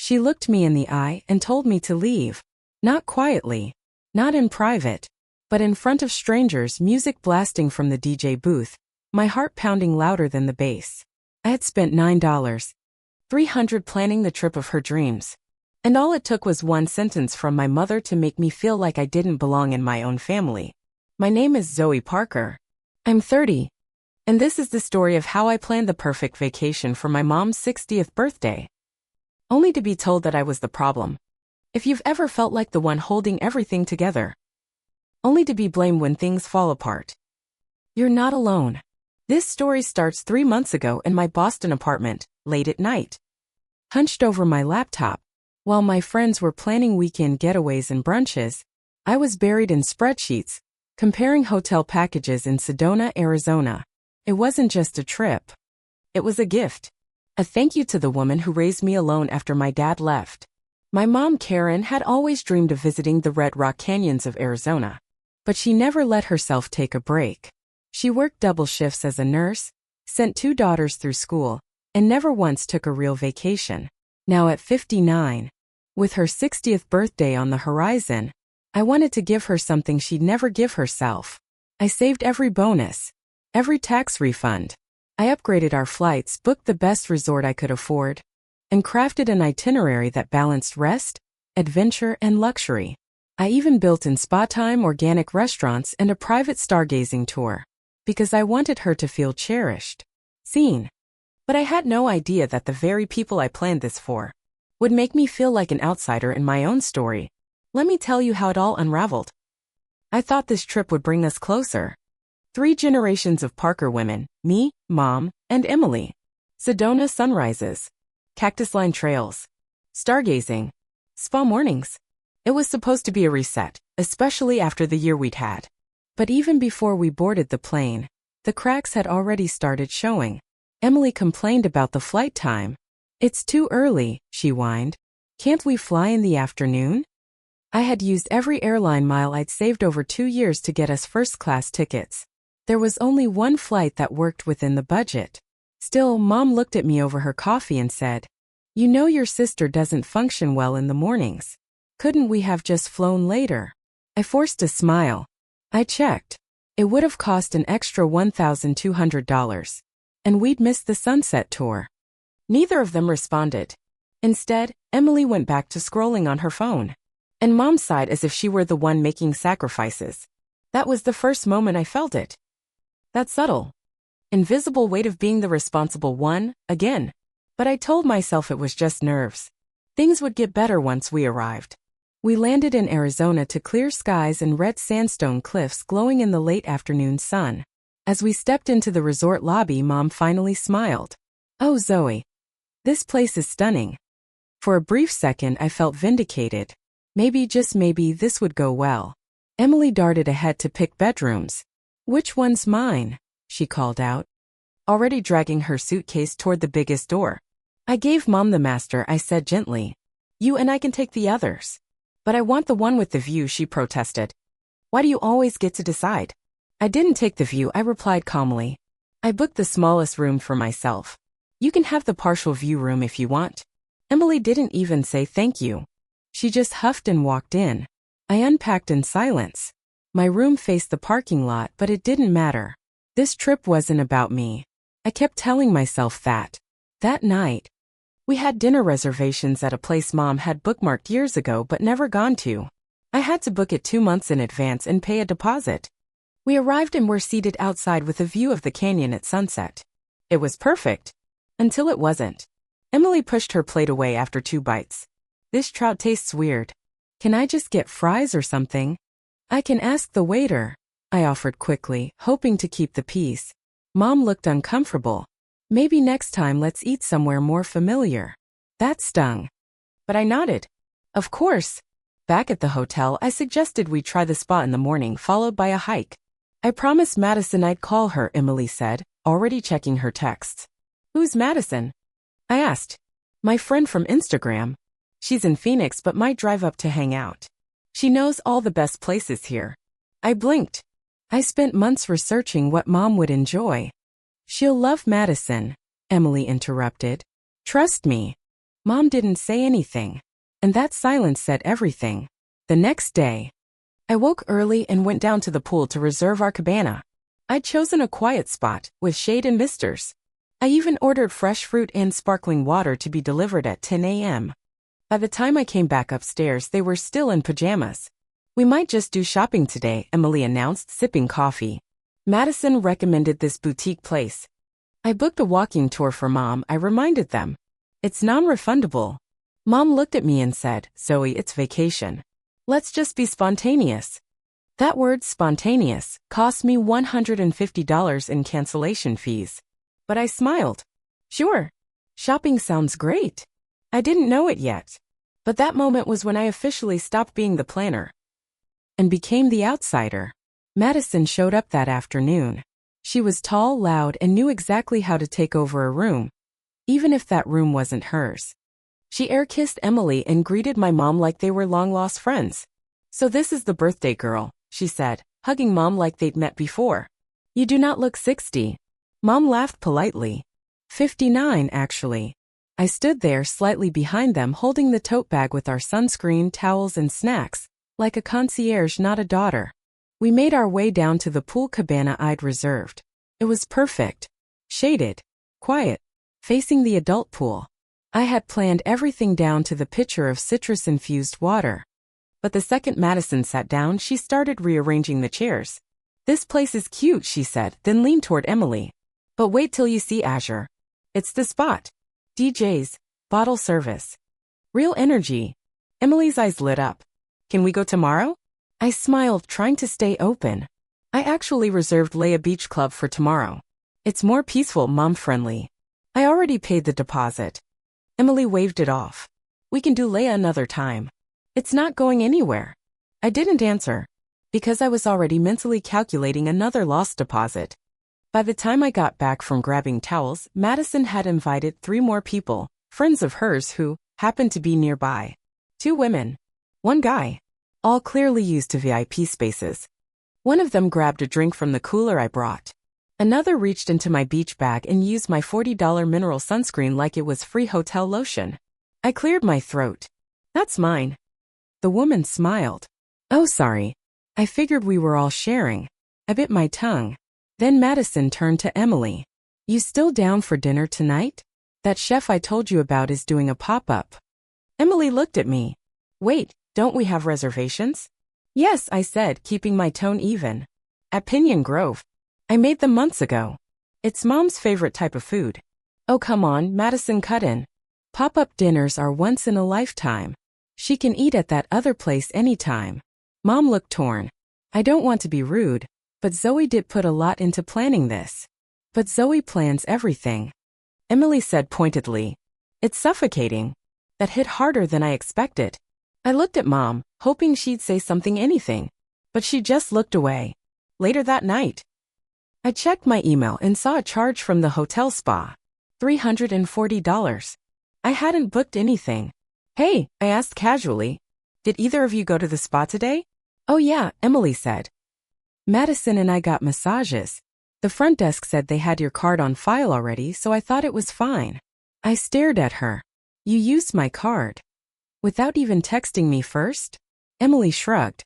She looked me in the eye and told me to leave. Not quietly, not in private, but in front of strangers, music blasting from the DJ booth, my heart pounding louder than the bass. I had spent $9,300 planning the trip of her dreams. And all it took was one sentence from my mother to make me feel like I didn't belong in my own family. My name is Zoe Parker. I'm 30. And this is the story of how I planned the perfect vacation for my mom's 60th birthday. Only to be told that I was the problem. If you've ever felt like the one holding everything together. Only to be blamed when things fall apart. You're not alone. This story starts 3 months ago in my Boston apartment, late at night. Hunched over my laptop, while my friends were planning weekend getaways and brunches, I was buried in spreadsheets, comparing hotel packages in Sedona, Arizona. It wasn't just a trip. It was a gift. A thank you to the woman who raised me alone after my dad left. My mom, Karen, had always dreamed of visiting the Red Rock Canyons of Arizona. But she never let herself take a break. She worked double shifts as a nurse, sent 2 daughters through school, and never once took a real vacation. Now at 59, with her 60th birthday on the horizon, I wanted to give her something she'd never give herself. I saved every bonus, every tax refund. I upgraded our flights, booked the best resort I could afford, and crafted an itinerary that balanced rest, adventure, and luxury. I even built in spa time, organic restaurants, and a private stargazing tour, because I wanted her to feel cherished, seen. But I had no idea that the very people I planned this for would make me feel like an outsider in my own story. Let me tell you how it all unraveled. I thought this trip would bring us closer. 3 generations of Parker women, me, Mom, and Emily. Sedona sunrises, cactus line trails, stargazing, spa mornings. It was supposed to be a reset, especially after the year we'd had. But even before we boarded the plane, the cracks had already started showing. Emily complained about the flight time. It's too early, she whined. Can't we fly in the afternoon? I had used every airline mile I'd saved over 2 years to get us first-class tickets. There was only one flight that worked within the budget. Still, Mom looked at me over her coffee and said, "You know your sister doesn't function well in the mornings. Couldn't we have just flown later?" I forced a smile. I checked. It would have cost an extra $1,200. And we'd missed the sunset tour. Neither of them responded. Instead, Emily went back to scrolling on her phone. And Mom sighed as if she were the one making sacrifices. That was the first moment I felt it. That subtle, invisible weight of being the responsible one, again. But I told myself it was just nerves. Things would get better once we arrived. We landed in Arizona to clear skies and red sandstone cliffs glowing in the late afternoon sun. As we stepped into the resort lobby, Mom finally smiled. "Oh, Zoe. This place is stunning." For a brief second, I felt vindicated. Maybe, just maybe, this would go well. Emily darted ahead to pick bedrooms. "Which one's mine?" she called out, already dragging her suitcase toward the biggest door. "I gave Mom the master," I said gently. "You and I can take the others." "But I want the one with the view," she protested. "Why do you always get to decide?" "I didn't take the view," I replied calmly. "I booked the smallest room for myself. You can have the partial view room if you want." Emily didn't even say thank you. She just huffed and walked in. I unpacked in silence. My room faced the parking lot, but it didn't matter. This trip wasn't about me. I kept telling myself that. That night, we had dinner reservations at a place Mom had bookmarked years ago but never gone to. I had to book it 2 months in advance and pay a deposit. We arrived and were seated outside with a view of the canyon at sunset. It was perfect. Until it wasn't. Emily pushed her plate away after 2 bites. "This trout tastes weird. Can I just get fries or something?" "I can ask the waiter," I offered quickly, hoping to keep the peace. Mom looked uncomfortable. "Maybe next time let's eat somewhere more familiar." That stung. But I nodded. "Of course." Back at the hotel, I suggested we try the spa in the morning, followed by a hike. "I promised Madison I'd call her," Emily said, already checking her texts. "Who's Madison?" I asked. "My friend from Instagram. She's in Phoenix but might drive up to hang out. She knows all the best places here." I blinked. I spent months researching what Mom would enjoy. "She'll love Madison," Emily interrupted. "Trust me." Mom didn't say anything. And that silence said everything. The next day, I woke early and went down to the pool to reserve our cabana. I'd chosen a quiet spot, with shade and misters. I even ordered fresh fruit and sparkling water to be delivered at 10 a.m. By the time I came back upstairs, they were still in pajamas. We might just do shopping today, Emily announced, sipping coffee. Madison recommended this boutique place. I booked a walking tour for Mom, I reminded them. It's non-refundable. Mom looked at me and said, Zoe, it's vacation. Let's just be spontaneous. That word, spontaneous, cost me $150 in cancellation fees. But I smiled. Sure. Shopping sounds great. I didn't know it yet. But that moment was when I officially stopped being the planner and became the outsider. Madison showed up that afternoon. She was tall, loud, and knew exactly how to take over a room, even if that room wasn't hers. She air-kissed Emily and greeted my mom like they were long-lost friends. So this is the birthday girl, she said, hugging Mom like they'd met before. You do not look 60. Mom laughed politely. 59, actually. I stood there slightly behind them holding the tote bag with our sunscreen, towels, and snacks, like a concierge, not a daughter. We made our way down to the pool cabana I'd reserved. It was perfect. Shaded. Quiet. Facing the adult pool. I had planned everything down to the pitcher of citrus-infused water. But the second Madison sat down, she started rearranging the chairs. This place is cute, she said, then leaned toward Emily. But wait till you see Azure. It's the spot. DJs, bottle service. Real energy. Emily's eyes lit up. Can we go tomorrow? I smiled, trying to stay open. I actually reserved Leia Beach Club for tomorrow. It's more peaceful, mom-friendly. I already paid the deposit. Emily waved it off. We can do Leia another time. It's not going anywhere. I didn't answer, because I was already mentally calculating another lost deposit. By the time I got back from grabbing towels, Madison had invited 3 more people, friends of hers who happened to be nearby. 2 women. 1 guy. All clearly used to VIP spaces. One of them grabbed a drink from the cooler I brought. Another reached into my beach bag and used my $40 mineral sunscreen like it was free hotel lotion. I cleared my throat. That's mine. The woman smiled. Oh, sorry. I figured we were all sharing. I bit my tongue. Then Madison turned to Emily. You still down for dinner tonight? That chef I told you about is doing a pop-up. Emily looked at me. Wait, don't we have reservations? Yes, I said, keeping my tone even. At Pinyon Grove. I made them months ago. It's Mom's favorite type of food. Oh, come on, Madison cut in. Pop-up dinners are once in a lifetime. She can eat at that other place anytime. Mom looked torn. I don't want to be rude, but Zoe did put a lot into planning this. But Zoe plans everything. Emily said pointedly. It's suffocating. That hit harder than I expected. I looked at Mom, hoping she'd say something, anything. But she just looked away. Later that night, I checked my email and saw a charge from the hotel spa. $340. I hadn't booked anything. Hey, I asked casually. Did either of you go to the spa today? Oh yeah, Emily said. Madison and I got massages. The front desk said they had your card on file already, so I thought it was fine. I stared at her. You used my card. Without even texting me first? Emily shrugged.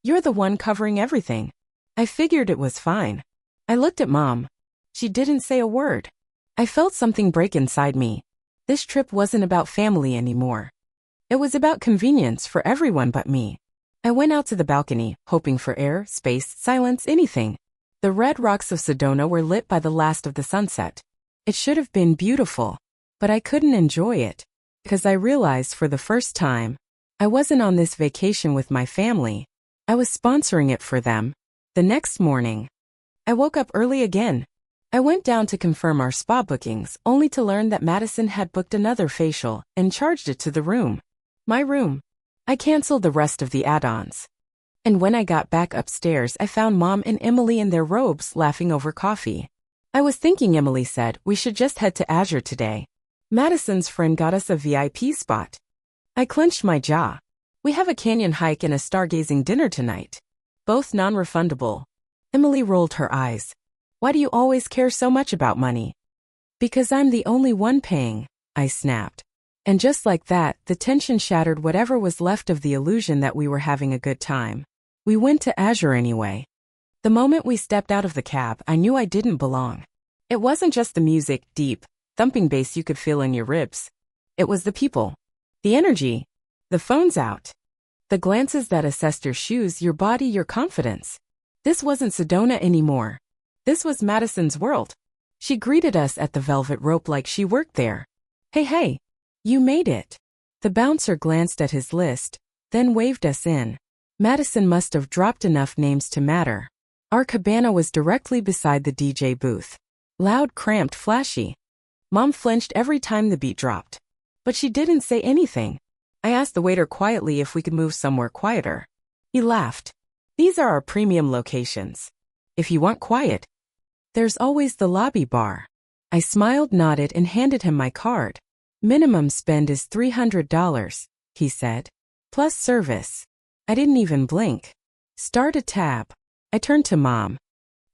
You're the one covering everything. I figured it was fine. I looked at Mom. She didn't say a word. I felt something break inside me. This trip wasn't about family anymore. It was about convenience for everyone but me. I went out to the balcony, hoping for air, space, silence, anything. The red rocks of Sedona were lit by the last of the sunset. It should have been beautiful, but I couldn't enjoy it, because I realized for the first time, I wasn't on this vacation with my family. I was sponsoring it for them. The next morning, I woke up early again. I went down to confirm our spa bookings, only to learn that Madison had booked another facial and charged it to the room. My room. I canceled the rest of the add-ons. And when I got back upstairs, I found Mom and Emily in their robes laughing over coffee. I was thinking, Emily said, we should just head to Azure today. Madison's friend got us a VIP spot. I clenched my jaw. We have a canyon hike and a stargazing dinner tonight. Both non-refundable. Emily rolled her eyes. Why do you always care so much about money? Because I'm the only one paying, I snapped. And just like that, the tension shattered whatever was left of the illusion that we were having a good time. We went to Azure anyway. The moment we stepped out of the cab, I knew I didn't belong. It wasn't just the music, deep, thumping bass you could feel in your ribs. It was the people. The energy. The phones out. The glances that assessed your shoes, your body, your confidence. This wasn't Sedona anymore. This was Madison's world. She greeted us at the velvet rope like she worked there. Hey, you made it. The bouncer glanced at his list, then waved us in. Madison must have dropped enough names to matter. Our cabana was directly beside the DJ booth. Loud, cramped, flashy. Mom flinched every time the beat dropped. But she didn't say anything. I asked the waiter quietly if we could move somewhere quieter. He laughed. These are our premium locations. If you want quiet, there's always the lobby bar. I smiled, nodded, and handed him my card. Minimum spend is $300, he said. Plus service. I didn't even blink. Start a tab. I turned to Mom.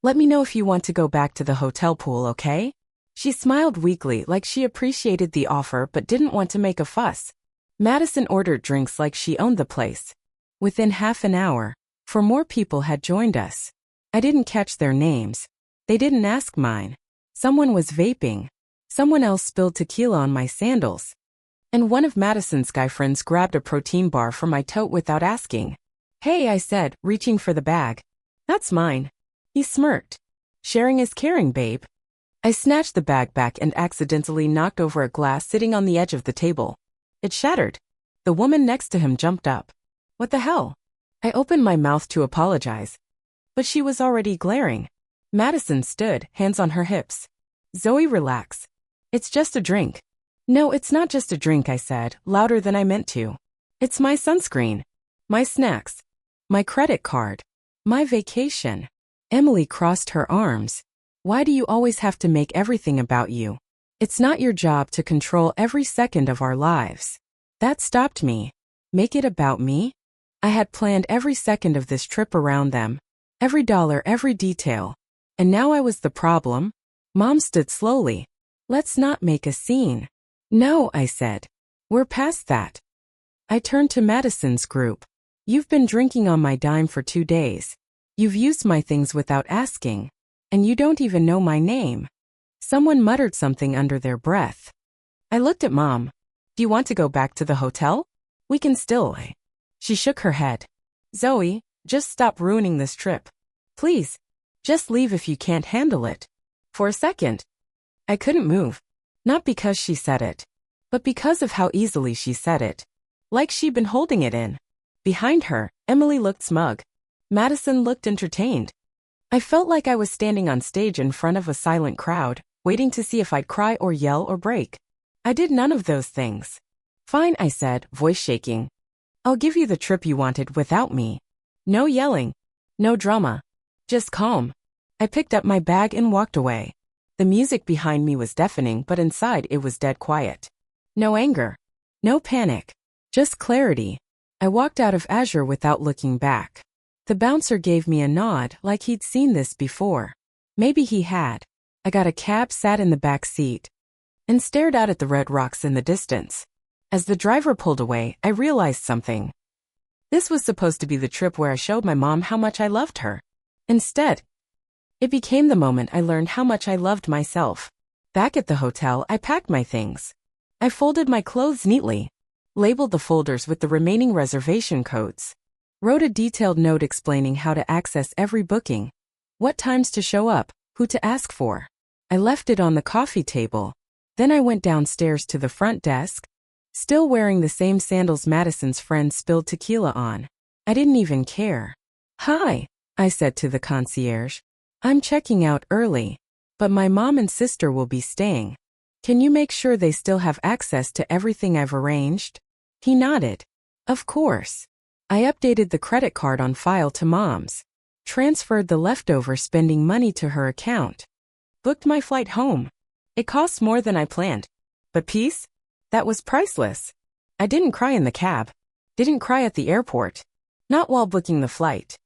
Let me know if you want to go back to the hotel pool, okay? She smiled weakly like she appreciated the offer but didn't want to make a fuss. Madison ordered drinks like she owned the place. Within half an hour, 4 more people had joined us. I didn't catch their names. They didn't ask mine. Someone was vaping. Someone else spilled tequila on my sandals. And one of Madison's guy friends grabbed a protein bar from my tote without asking. Hey, I said, reaching for the bag. That's mine. He smirked. Sharing is caring, babe. I snatched the bag back and accidentally knocked over a glass sitting on the edge of the table. It shattered. The woman next to him jumped up. What the hell? I opened my mouth to apologize. But she was already glaring. Madison stood, hands on her hips. Zoe, relax. It's just a drink. No, it's not just a drink, I said, louder than I meant to. It's my sunscreen. My snacks. My credit card. My vacation. Emily crossed her arms. Why do you always have to make everything about you? It's not your job to control every second of our lives. That stopped me. Make it about me? I had planned every second of this trip around them. Every dollar, every detail. And now I was the problem? Mom stood slowly. Let's not make a scene. No, I said. We're past that. I turned to Madison's group. You've been drinking on my dime for 2 days. You've used my things without asking. And you don't even know my name. Someone muttered something under their breath. I looked at Mom. Do you want to go back to the hotel? We can still. She shook her head. Zoe, just stop ruining this trip. Please. Just leave if you can't handle it. For a second. I couldn't move. Not because she said it, but because of how easily she said it. Like she'd been holding it in. Behind her, Emily looked smug. Madison looked entertained. I felt like I was standing on stage in front of a silent crowd, waiting to see if I'd cry or yell or break. I did none of those things. Fine, I said, voice shaking. I'll give you the trip you wanted without me. No yelling. No drama. Just calm. I picked up my bag and walked away. The music behind me was deafening, but inside it was dead quiet. No anger. No panic. Just clarity. I walked out of Azure without looking back. The bouncer gave me a nod like he'd seen this before. Maybe he had. I got a cab, sat in the back seat, and stared out at the red rocks in the distance. As the driver pulled away, I realized something. This was supposed to be the trip where I showed my mom how much I loved her. Instead, it became the moment I learned how much I loved myself. Back at the hotel, I packed my things. I folded my clothes neatly, labeled the folders with the remaining reservation codes, wrote a detailed note explaining how to access every booking, what times to show up, who to ask for. I left it on the coffee table. Then I went downstairs to the front desk, still wearing the same sandals Madison's friend spilled tequila on. I didn't even care. Hi, I said to the concierge. I'm checking out early, but my mom and sister will be staying. Can you make sure they still have access to everything I've arranged? He nodded. Of course. I updated the credit card on file to Mom's, transferred the leftover spending money to her account, booked my flight home. It cost more than I planned, but peace? That was priceless. I didn't cry in the cab, didn't cry at the airport, not while booking the flight,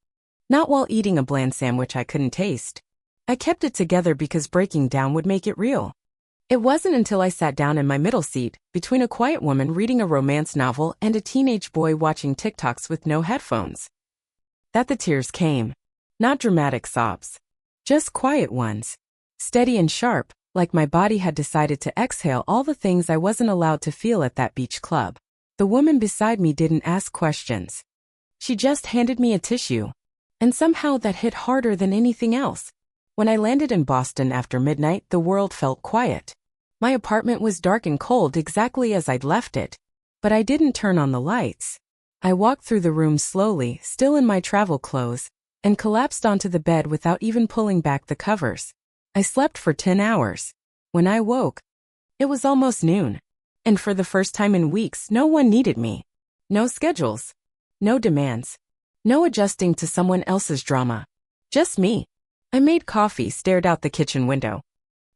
not while eating a bland sandwich I couldn't taste. I kept it together because breaking down would make it real. It wasn't until I sat down in my middle seat, between a quiet woman reading a romance novel and a teenage boy watching TikToks with no headphones, that the tears came. Not dramatic sobs. Just quiet ones. Steady and sharp, like my body had decided to exhale all the things I wasn't allowed to feel at that beach club. The woman beside me didn't ask questions. She just handed me a tissue. And somehow that hit harder than anything else. When I landed in Boston after midnight, the world felt quiet. My apartment was dark and cold exactly as I'd left it. But I didn't turn on the lights. I walked through the room slowly, still in my travel clothes, and collapsed onto the bed without even pulling back the covers. I slept for 10 hours. When I woke, it was almost noon. And for the first time in weeks, no one needed me. No schedules. No demands. No adjusting to someone else's drama. Just me. I made coffee, stared out the kitchen window,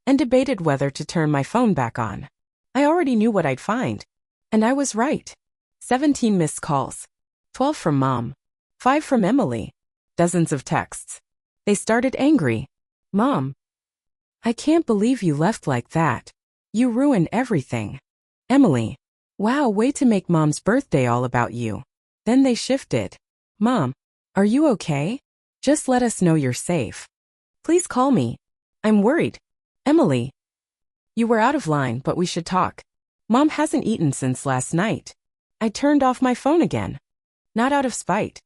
and debated whether to turn my phone back on. I already knew what I'd find. And I was right. 17 missed calls. 12 from Mom. 5 from Emily. Dozens of texts. They started angry. Mom, I can't believe you left like that. You ruined everything. Emily, wow, way to make Mom's birthday all about you. Then they shifted. Mom, are you okay? Just let us know you're safe. Please call me. I'm worried. Emily, you were out of line, but we should talk. Mom hasn't eaten since last night. I turned off my phone again. Not out of spite,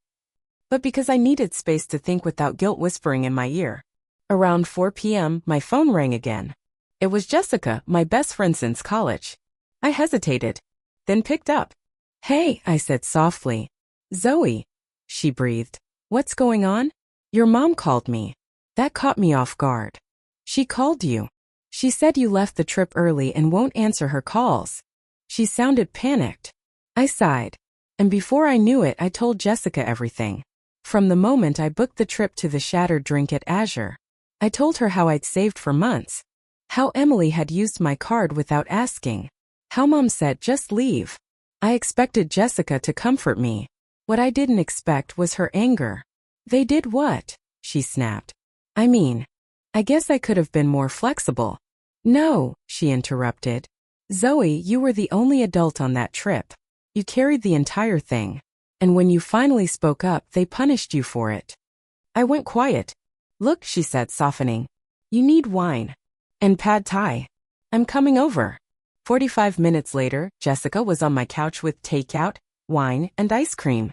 but because I needed space to think without guilt whispering in my ear. Around 4 p.m., my phone rang again. It was Jessica, my best friend since college. I hesitated, then picked up. Hey, I said softly. Zoe, she breathed. What's going on? Your mom called me. That caught me off guard. She called you. She said you left the trip early and won't answer her calls. She sounded panicked. I sighed. And before I knew it, I told Jessica everything. From the moment I booked the trip to the shattered drink at Azure. I told her how I'd saved for months. How Emily had used my card without asking. How Mom said just leave. I expected Jessica to comfort me. What I didn't expect was her anger. They did what? She snapped. I mean, I guess I could have been more flexible. No, she interrupted. Zoe, you were the only adult on that trip. You carried the entire thing. And when you finally spoke up, they punished you for it. I went quiet. Look, she said, softening. You need wine. And pad thai. I'm coming over. 45 minutes later, Jessica was on my couch with takeout, wine, and ice cream.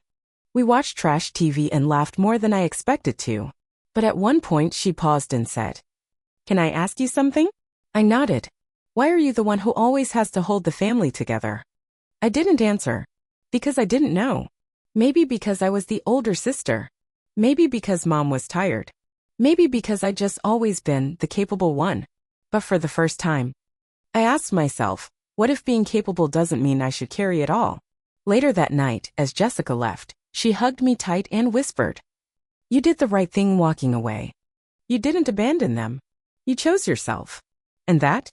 We watched trash TV and laughed more than I expected to. But at one point she paused and said, Can I ask you something? I nodded. Why are you the one who always has to hold the family together? I didn't answer. Because I didn't know. Maybe because I was the older sister. Maybe because Mom was tired. Maybe because I'd just always been the capable one. But for the first time, I asked myself, what if being capable doesn't mean I should carry it all? Later that night, as Jessica left, she hugged me tight and whispered, You did the right thing walking away. You didn't abandon them. You chose yourself. And that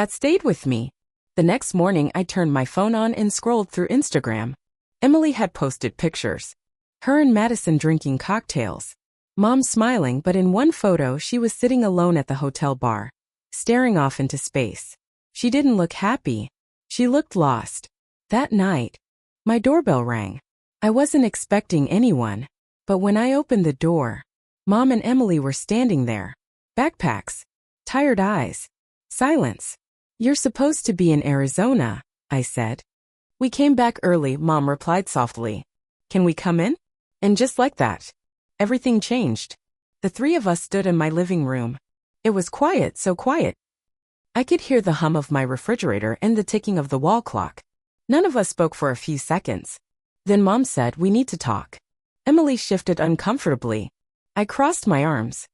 stayed with me. The next morning I turned my phone on and scrolled through Instagram. Emily had posted pictures. Her and Madison drinking cocktails. Mom smiling, but in one photo she was sitting alone at the hotel bar, staring off into space. She didn't look happy. She looked lost. That night, my doorbell rang. I wasn't expecting anyone, but when I opened the door, Mom and Emily were standing there. Backpacks. Tired eyes. Silence. You're supposed to be in Arizona, I said. We came back early, Mom replied softly. Can we come in? And just like that, everything changed. The three of us stood in my living room. It was quiet, so quiet. I could hear the hum of my refrigerator and the ticking of the wall clock. None of us spoke for a few seconds. Then Mom said, We need to talk. Emily shifted uncomfortably. I crossed my arms.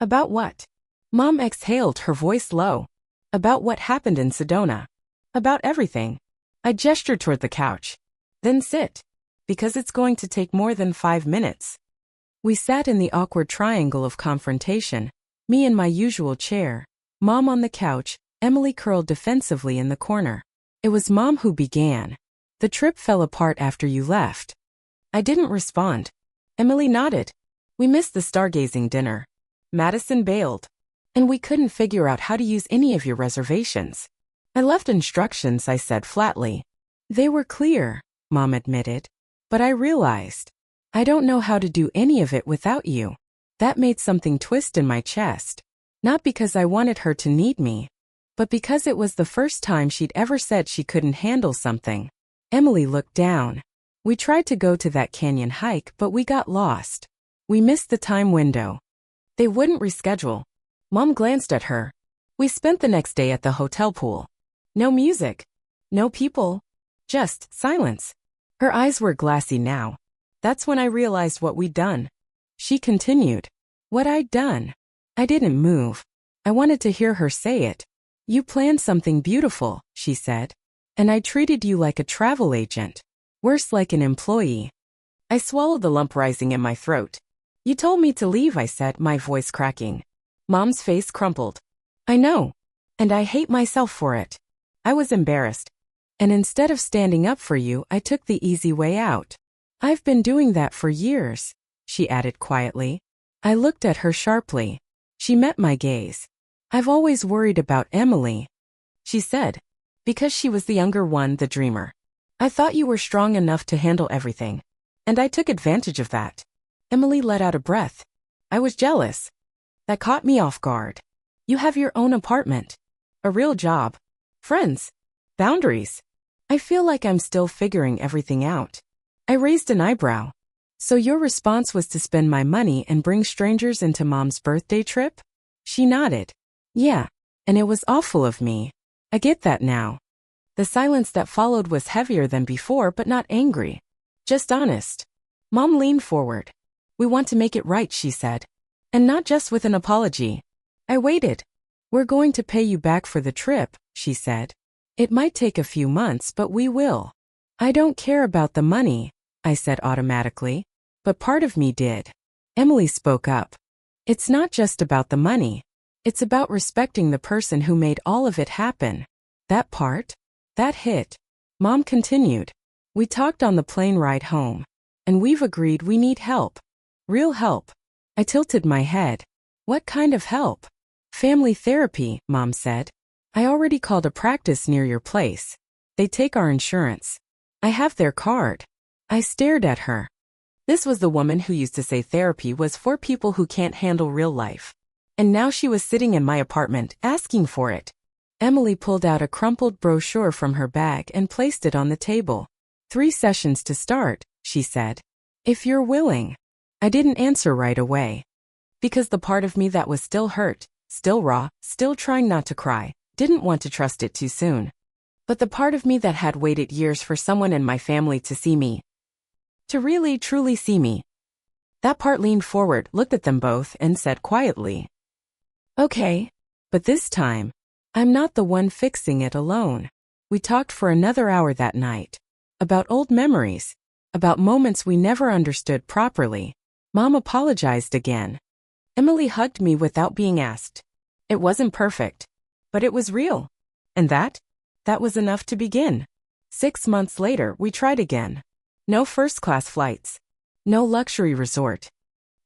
About what? Mom exhaled, her voice low. About what happened in Sedona. About everything. I gestured toward the couch. Then sit. Because it's going to take more than 5 minutes. We sat in the awkward triangle of confrontation. Me in my usual chair. Mom on the couch, Emily curled defensively in the corner. It was Mom who began. The trip fell apart after you left. I didn't respond. Emily nodded. We missed the stargazing dinner. Madison bailed. And we couldn't figure out how to use any of your reservations. I left instructions, I said flatly. They were clear, Mom admitted. But I realized, I don't know how to do any of it without you. That made something twist in my chest. Not because I wanted her to need me, but because it was the first time she'd ever said she couldn't handle something. Emily looked down. We tried to go to that canyon hike, but we got lost. We missed the time window. They wouldn't reschedule. Mom glanced at her. We spent the next day at the hotel pool. No music. No people. Just silence. Her eyes were glassy now. That's when I realized what we'd done. She continued. What I'd done. I didn't move. I wanted to hear her say it. You planned something beautiful, she said. And I treated you like a travel agent. Worse, like an employee. I swallowed the lump rising in my throat. You told me to leave, I said, my voice cracking. Mom's face crumpled. I know. And I hate myself for it. I was embarrassed. And instead of standing up for you, I took the easy way out. I've been doing that for years, she added quietly. I looked at her sharply. She met my gaze. I've always worried about Emily, she said. Because she was the younger one, the dreamer. I thought you were strong enough to handle everything. And I took advantage of that. Emily let out a breath. I was jealous. That caught me off guard. You have your own apartment. A real job. Friends. Boundaries. I feel like I'm still figuring everything out. I raised an eyebrow. So your response was to spend my money and bring strangers into Mom's birthday trip? She nodded. Yeah. And it was awful of me. I get that now. The silence that followed was heavier than before, but not angry. Just honest. Mom leaned forward. We want to make it right, she said. And not just with an apology. I waited. We're going to pay you back for the trip, she said. It might take a few months, but we will. I don't care about the money, I said automatically. But part of me did. Emily spoke up. It's not just about the money. It's about respecting the person who made all of it happen. That part? That hit. Mom continued. We talked on the plane ride home. And we've agreed we need help. Real help. I tilted my head. What kind of help? Family therapy, Mom said. I already called a practice near your place. They take our insurance. I have their card. I stared at her. This was the woman who used to say therapy was for people who can't handle real life. And now she was sitting in my apartment, asking for it. Emily pulled out a crumpled brochure from her bag and placed it on the table. 3 sessions to start, she said. If you're willing. I didn't answer right away. Because the part of me that was still hurt, still raw, still trying not to cry, didn't want to trust it too soon. But the part of me that had waited years for someone in my family to see me. To really, truly see me. That part leaned forward, looked at them both, and said quietly. Okay. But this time, I'm not the one fixing it alone. We talked for another hour that night. About old memories. About moments we never understood properly. Mom apologized again. Emily hugged me without being asked. It wasn't perfect. But it was real. And that was enough to begin. 6 months later, we tried again. No first-class flights. No luxury resort.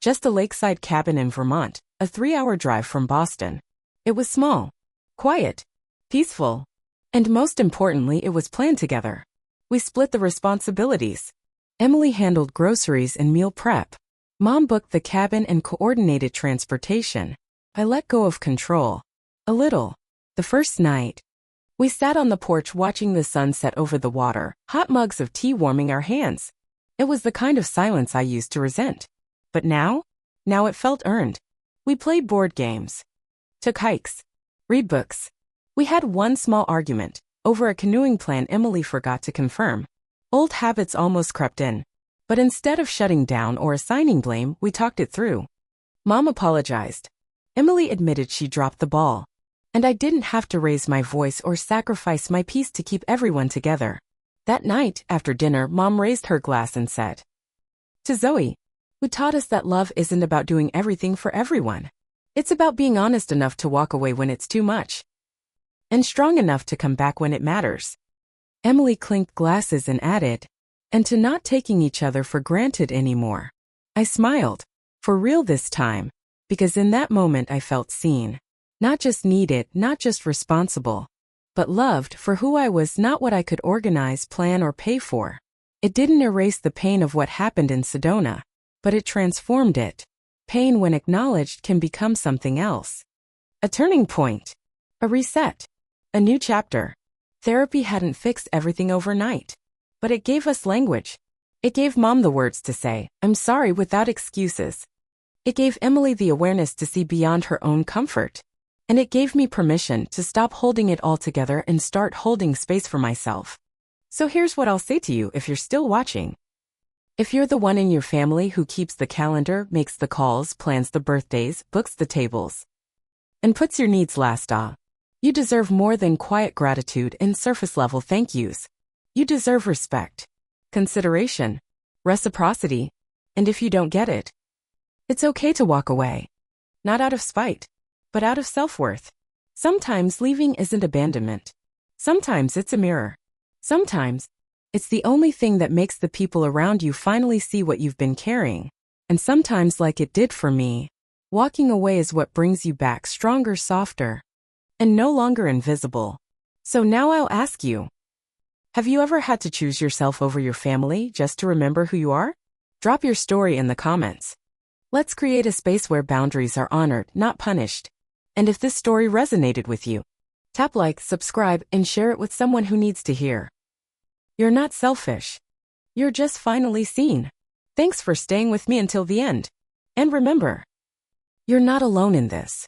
Just a lakeside cabin in Vermont, a 3-hour drive from Boston. It was small, quiet, peaceful, and most importantly, it was planned together. We split the responsibilities. Emily handled groceries and meal prep. Mom booked the cabin and coordinated transportation. I let go of control. A little. The first night, we sat on the porch watching the sun set over the water, hot mugs of tea warming our hands. It was the kind of silence I used to resent. But now it felt earned. We played board games, took hikes, read books. We had one small argument over a canoeing plan Emily forgot to confirm. Old habits almost crept in. But instead of shutting down or assigning blame, we talked it through. Mom apologized. Emily admitted she dropped the ball. And I didn't have to raise my voice or sacrifice my peace to keep everyone together. That night, after dinner, Mom raised her glass and said, to Zoe, who taught us that love isn't about doing everything for everyone. It's about being honest enough to walk away when it's too much. And strong enough to come back when it matters. Emily clinked glasses and added, and to not taking each other for granted anymore. I smiled. For real this time. Because in that moment I felt seen. Not just needed, not just responsible, but loved for who I was, not what I could organize, plan, or pay for. It didn't erase the pain of what happened in Sedona, but it transformed it. Pain, when acknowledged, can become something else. A turning point. A reset. A new chapter. Therapy hadn't fixed everything overnight, but it gave us language. It gave Mom the words to say, "I'm sorry," without excuses. It gave Emily the awareness to see beyond her own comfort. And it gave me permission to stop holding it all together and start holding space for myself. So here's what I'll say to you if you're still watching. If you're the one in your family who keeps the calendar, makes the calls, plans the birthdays, books the tables, and puts your needs last, you deserve more than quiet gratitude and surface-level thank yous. You deserve respect, consideration, reciprocity, and if you don't get it, it's okay to walk away. Not out of spite, but out of self-worth. Sometimes leaving isn't abandonment. Sometimes it's a mirror. Sometimes it's the only thing that makes the people around you finally see what you've been carrying. And sometimes, like it did for me, walking away is what brings you back stronger, softer, and no longer invisible. So now I'll ask you, have you ever had to choose yourself over your family just to remember who you are? Drop your story in the comments. Let's create a space where boundaries are honored, not punished. And if this story resonated with you, tap like, subscribe, and share it with someone who needs to hear. You're not selfish. You're just finally seen. Thanks for staying with me until the end. And remember, you're not alone in this.